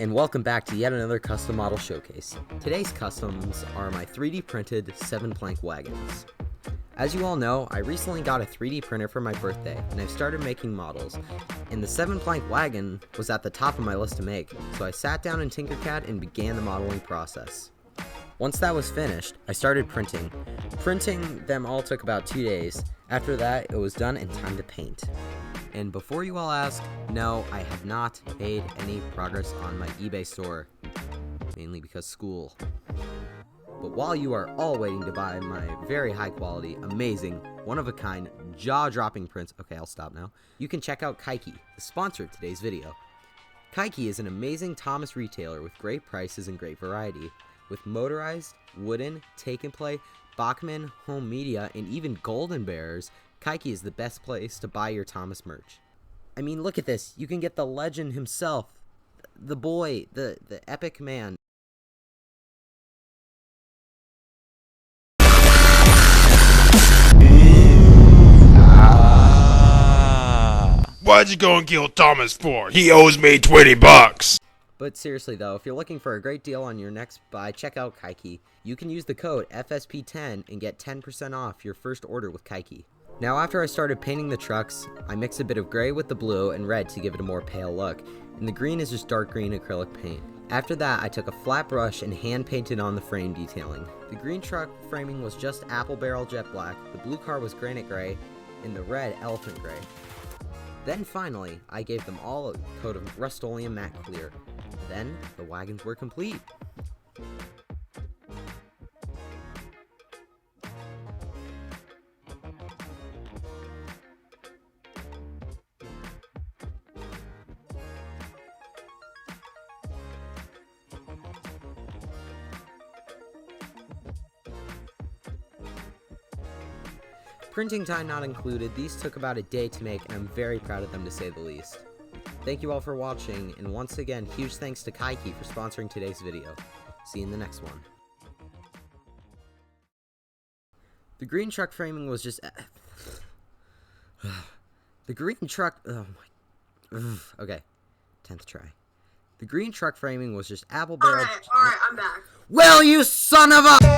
and welcome back to yet another custom model showcase. Today's customs are my 3D printed 7-plank wagons. As you all know, I recently got a 3D printer for my birthday, and I've started making models, and the 7-plank wagon was at the top of my list to make, so I sat down in Tinkercad and began the modeling process. Once that was finished, I started printing. Printing them all took about 2 days. After that, it was done and time to paint. And before you all ask, no, I have not made any progress on my eBay store, mainly because school. But while you are all waiting to buy my very high quality, amazing, one-of-a-kind, jaw-dropping prints, okay, I'll stop now, you can check out Kaiki, the sponsor of today's video. Kaiki is an amazing Thomas retailer with great prices and great variety. With motorized, wooden, take-and-play, Bachmann, home media, and even golden bearers, Kaiki is the best place to buy your Thomas merch. I mean, look at this. You can get the legend himself, the boy, the epic man. Why'd you go and kill Thomas for? He owes me 20 bucks. But seriously though, if you're looking for a great deal on your next buy, check out Kaiki. You can use the code FSP10 and get 10% off your first order with Kaiki. Now after I started painting the trucks, I mixed a bit of gray with the blue and red to give it a more pale look, and the green is just dark green acrylic paint. After that, I took a flat brush and hand painted on the frame detailing. The green truck framing was just apple barrel jet black, the blue car was granite gray, and the red elephant gray. Then finally, I gave them all a coat of Rust-Oleum matte clear. Then, the wagons were complete. Printing time not included, these took about a day to make, and I'm very proud of them to say the least. Thank you all for watching, and once again, huge thanks to Kaiki for sponsoring today's video. See you in the next one. The green truck framing was just... The green truck... Oh my... Okay, 10th try. The green truck framing was just apple barrel... Alright, I'm back. Well, you son of a...